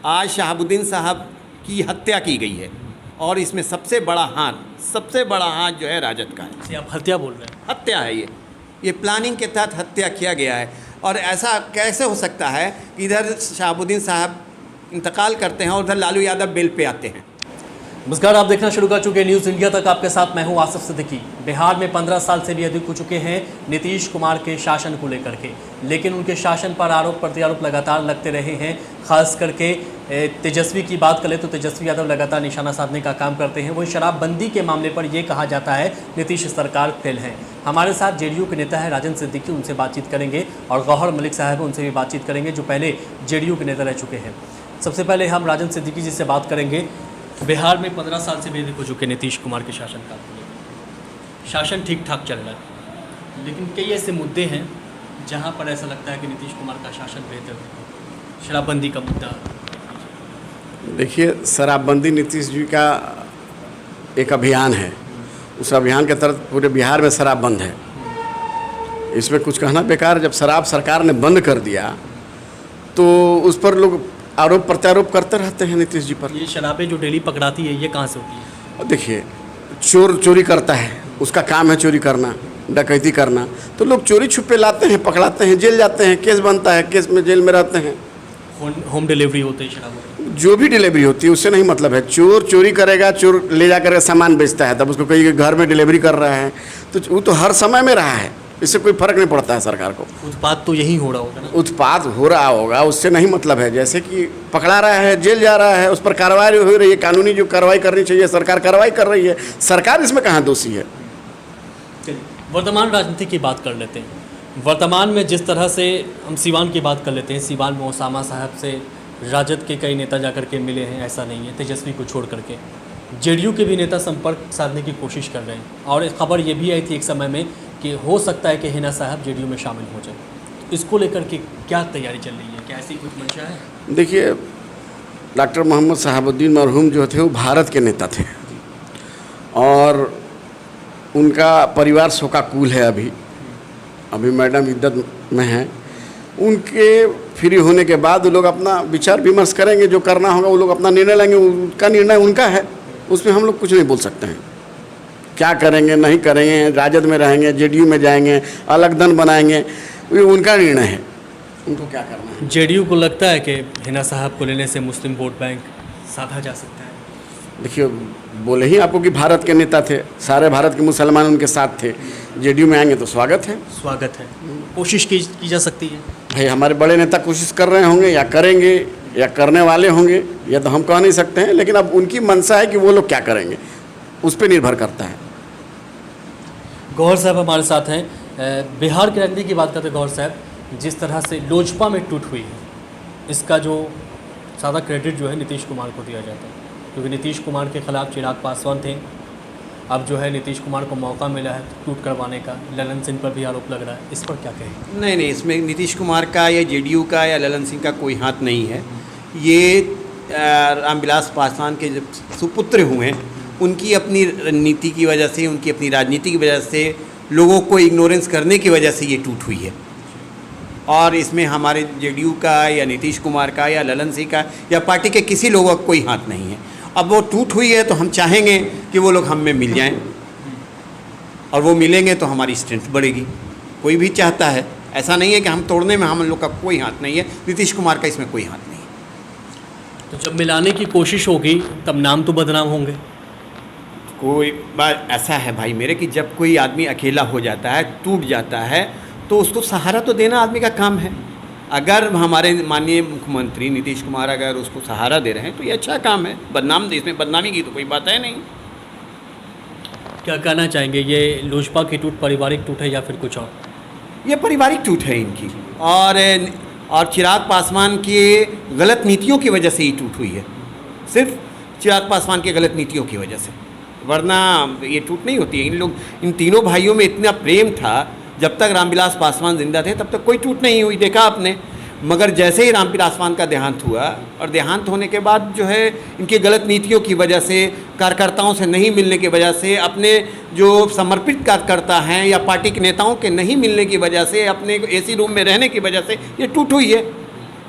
आज शहाबुद्दीन साहब की हत्या की गई है और इसमें सबसे बड़ा हाथ जो है राजद का है। आप हत्या बोल रहे हैं? हत्या है ये प्लानिंग के तहत हत्या किया गया है। और ऐसा कैसे हो सकता है कि इधर शहाबुद्दीन साहब इंतकाल करते हैं और उधर लालू यादव बेल पे आते हैं। नमस्कार, आप देखना शुरू कर चुके हैं न्यूज़ इंडिया तक। आपके साथ मैं हूं आसिफ सिद्दीकी। बिहार में 15 साल से भी अधिक हो चुके हैं नीतीश कुमार के शासन को लेकर के, लेकिन उनके शासन पर आरोप प्रत्यारोप लगातार लगते रहे हैं। खास करके तेजस्वी की बात करें तो तेजस्वी यादव लगातार निशाना साधने का काम करते हैं। वही शराबबंदी के मामले पर यह कहा जाता है नीतीश सरकार फेल है। हमारे साथ जेडीयू के नेता है राजन सिद्दीकी, उनसे बातचीत करेंगे, और गौहर मलिक साहब उनसे भी बातचीत करेंगे जो पहले जेडीयू के नेता रह चुके हैं। सबसे पहले हम राजन सिद्दीकी जी से बात करेंगे। बिहार में 15 साल से भी अधिक हो चुके नीतीश कुमार के शासनकाल को, शासन ठीक ठाक चल रहा है, लेकिन कई ऐसे मुद्दे हैं जहां पर ऐसा लगता है कि नीतीश कुमार का शासन बेहतर है। शराबबंदी का मुद्दा, देखिए, शराबबंदी नीतीश जी का एक अभियान है। उस अभियान के तहत पूरे बिहार में शराब बंद है। इसमें कुछ कहना बेकार है। जब शराब सरकार ने बंद कर दिया तो उस पर लोग आरोप प्रत्यारोप करते रहते हैं नीतीश जी पर। ये शराबें जो डेली पकड़ाती है, ये कहाँ से होती है? देखिए, चोर चोरी करता है, उसका काम है चोरी करना, डकैती करना, तो लोग चोरी छुपे लाते हैं, पकड़ाते हैं, जेल जाते हैं, केस बनता है, केस में जेल में रहते हैं। होम डिलीवरी होती है शराबों? जो भी डिलीवरी होती है उससे नहीं मतलब है। चोर चोरी करेगा, चोर ले जा कर सामान बेचता है, तब उसको कहीं घर में डिलीवरी कर रहा है, तो वो तो हर समय में रहा है, इससे कोई फर्क नहीं पड़ता है सरकार को। उत्पाद तो यही हो रहा होगा ना? उत्पाद हो रहा होगा, उससे नहीं मतलब है। जैसे कि पकड़ा रहा है, जेल जा रहा है, उस पर कार्रवाई हो रही है, कानूनी जो कार्रवाई करनी चाहिए सरकार कार्रवाई कर रही है। सरकार इसमें कहाँ दोषी है? वर्तमान राजनीति की बात कर लेते हैं। वर्तमान में जिस तरह से हम सीवान की बात कर लेते हैं, सीवान में ओसामा साहब से राजद के कई नेता जाकर के मिले हैं, ऐसा नहीं है, तेजस्वी को छोड़ करके जेडीयू के भी नेता संपर्क साधने की कोशिश कर रहे हैं। और एक खबर ये भी आई थी एक समय में कि हो सकता है कि हिना साहब जेडीयू में शामिल हो जाए। इसको लेकर के क्या तैयारी चल रही है? क्या ऐसी कुछ मंशा है? देखिए, डॉक्टर मोहम्मद शहाबुद्दीन मरहूम जो थे वो भारत के नेता थे और उनका परिवार शोकाकुल है। अभी मैडम इद्दत में हैं। उनके फ्री होने के बाद वो लोग अपना विचार विमर्श करेंगे, जो करना होगा वो लोग अपना निर्णय लेंगे। उनका निर्णय उनका है, उसमें हम लोग कुछ नहीं बोल सकते हैं। क्या करेंगे नहीं करेंगे, राजद में रहेंगे, जेडीयू में जाएंगे, अलग दल बनाएंगे, ये उनका निर्णय है, उनको क्या करना है। जेडीयू को लगता है कि हिना साहब को लेने से मुस्लिम वोट बैंक साधा जा सकता है? देखिए, बोले ही आपको कि भारत के नेता थे, सारे भारत के मुसलमान उनके साथ थे। जेडीयू में आएंगे तो स्वागत है। स्वागत है, कोशिश की जा सकती है। भाई, हमारे बड़े नेता कोशिश कर रहे होंगे या करेंगे या करने वाले होंगे, या तो हम कह नहीं सकते हैं, लेकिन अब उनकी मंशा है कि वो लोग क्या करेंगे, उस पर निर्भर करता है। गौहर साहब हमारे साथ हैं। बिहार की राजनीति की बात करते हैं गौहर साहब, जिस तरह से लोजपा में टूट हुई है, इसका जो सादा क्रेडिट जो है नीतीश कुमार को दिया जाता है, क्योंकि नीतीश कुमार के खिलाफ चिराग पासवान थे। अब जो है नीतीश कुमार को मौका मिला है टूट करवाने का। ललन सिंह पर भी आरोप लग रहा है, इस पर क्या कहें? नहीं, इसमें नीतीश कुमार का या जेडीयू का या ललन सिंह का कोई हाथ नहीं है। ये रामविलास पासवान के जब सुपुत्र हुए हैं, उनकी अपनी नीति की वजह से, उनकी अपनी राजनीति की वजह से, लोगों को इग्नोरेंस करने की वजह से ये टूट हुई है। और इसमें हमारे जेडीयू का या नीतीश कुमार का या ललन सिंह का या पार्टी के किसी लोगों का कोई हाथ नहीं है। अब वो टूट हुई है तो हम चाहेंगे कि वो लोग हम में मिल जाएं, और वो मिलेंगे तो हमारी स्ट्रेंथ बढ़ेगी। कोई भी चाहता है, ऐसा नहीं है कि हम तोड़ने में हम लोग का कोई हाथ नहीं है। नीतीश कुमार का इसमें कोई हाथ नहीं है। तो जब मिलाने की कोशिश होगी तब नाम तो बदनाम होंगे। कोई बात ऐसा है भाई मेरे कि जब कोई आदमी अकेला हो जाता है, टूट जाता है, तो उसको सहारा तो देना आदमी का काम है। अगर हमारे माननीय मुख्यमंत्री नीतीश कुमार अगर उसको सहारा दे रहे हैं तो ये अच्छा काम है। इसमें बदनामी की तो कोई बात है नहीं। क्या कहना चाहेंगे, ये लोजपा की टूट पारिवारिक टूट है या फिर कुछ और? ये पारिवारिक टूट है इनकी, और चिराग पासवान की गलत नीतियों की वजह से ही टूट हुई है। सिर्फ चिराग पासवान की गलत नीतियों की वजह से, वरना ये टूट नहीं होती है। इन तीनों भाइयों में इतना प्रेम था, जब तक रामविलास पासवान जिंदा थे तब तक कोई टूट नहीं हुई, देखा आपने। मगर जैसे ही रामविलास पासवान का देहांत हुआ, और देहांत होने के बाद जो है इनकी गलत नीतियों की वजह से, कार्यकर्ताओं से नहीं मिलने की वजह से, अपने जो समर्पित कार्यकर्ता हैं या पार्टी के नेताओं के नहीं मिलने की वजह से, अपने एसी रूम में रहने की वजह से ये टूट हुई है।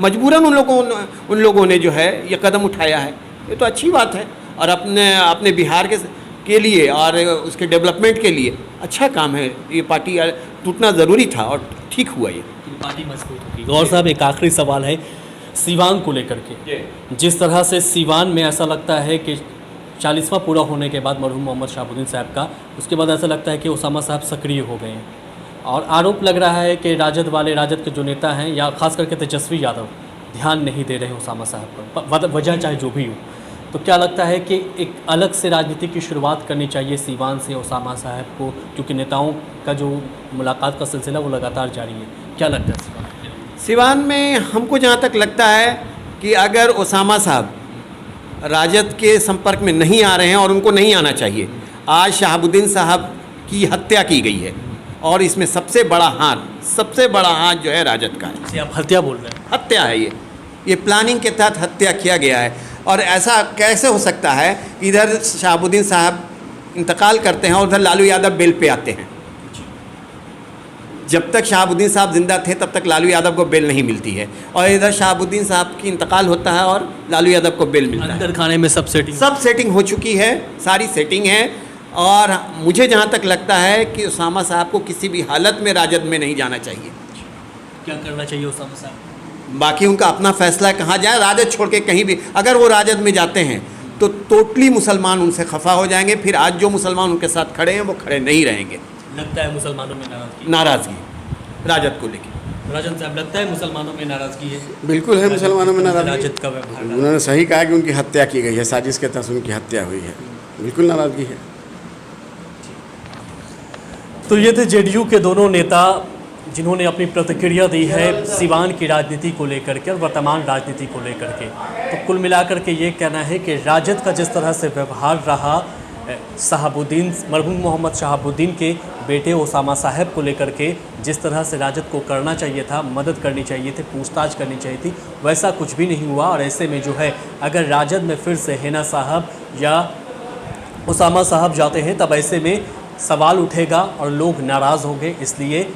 मजबूरन उन लोगों ने जो है ये कदम उठाया है। ये तो अच्छी बात है और अपने बिहार के लिए और उसके डेवलपमेंट के लिए अच्छा काम है। ये पार्टी टूटना ज़रूरी था और ठीक हुआ ये। पार्टी मजबूत होगी। गौर साहब, एक आखिरी सवाल है सीवान को लेकर के। जिस तरह से सीवान में ऐसा लगता है कि 40वां पूरा होने के बाद मरहूम मोहम्मद शहाबुद्दीन साहब का, उसके बाद ऐसा लगता है कि ओसामा साहब सक्रिय हो गए हैं और आरोप लग रहा है कि राजद के जो नेता हैं या खास करके तेजस्वी यादव ध्यान नहीं दे रहे हैं ओसामा साहब पर, वजह चाहे जो भी हो। तो क्या लगता है कि एक अलग से राजनीति की शुरुआत करनी चाहिए सीवान से ओसामा साहब को, क्योंकि नेताओं का जो मुलाकात का सिलसिला वो लगातार जारी है। क्या लगता है सिवान में? हमको जहाँ तक लगता है कि अगर ओसामा साहब राजद के संपर्क में नहीं आ रहे हैं और उनको नहीं आना चाहिए। आज शहाबुद्दीन साहब की हत्या की गई है और इसमें सबसे बड़ा हाथ जो है राजद का है। आप हत्या बोल रहे हैं? हत्या है ये प्लानिंग के तहत हत्या किया गया है। और ऐसा कैसे हो सकता है कि इधर शहाबुद्दीन साहब इंतकाल करते हैं और उधर लालू यादव बेल पे आते हैं? जब तक शहाबुद्दीन साहब जिंदा थे तब तक लालू यादव को बेल नहीं मिलती है और इधर शहाबुद्दीन साहब की इंतकाल होता है और लालू यादव को बेल मिलता है। अंदर खाने में सब सेटिंग हो चुकी है, सारी सेटिंग है। और मुझे जहाँ तक लगता है कि ओसामा साहब को किसी भी हालत में राजद में नहीं जाना चाहिए। क्या करना चाहिए ओसामा साहब? बाकी उनका अपना फैसला, कहाँ जाए, राजद छोड़ के कहीं भी। अगर वो राजद में जाते हैं तो टोटली मुसलमान उनसे खफा हो जाएंगे। फिर आज जो मुसलमान उनके साथ खड़े हैं वो खड़े नहीं रहेंगे। लगता है मुसलमानों में नाराज़गी राजद को लेकर। राजन साहब, लगता है मुसलमानों में नाराज़गी है? बिल्कुल है, मुसलमानों में नाराज़गी। राजद का व्यवहार, उन्होंने सही कहा कि उनकी हत्या की गई है, साजिश के तहत उनकी हत्या हुई है। बिल्कुल नाराज़गी है। तो ये थे जेडीयू के दोनों नेता जिन्होंने अपनी प्रतिक्रिया दी है सिवान की राजनीति को लेकर के और वर्तमान राजनीति को लेकर के। तो कुल मिलाकर के ये कहना है कि राजद का जिस तरह से व्यवहार रहा शहाबुद्दीन, मरहूम मोहम्मद शहाबुद्दीन के बेटे ओसामा साहब को लेकर के, जिस तरह से राजद को करना चाहिए था, मदद करनी चाहिए थी, पूछताछ करनी चाहिए थी, वैसा कुछ भी नहीं हुआ। और ऐसे में जो है अगर राजद में फिर से हिना साहब या ओसामा साहब जाते हैं तब ऐसे में सवाल उठेगा और लोग नाराज़ होंगे। इसलिए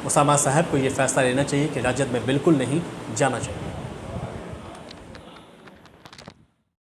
ओसामा साहब को ये फैसला लेना चाहिए कि राजद में बिल्कुल नहीं जाना चाहिए।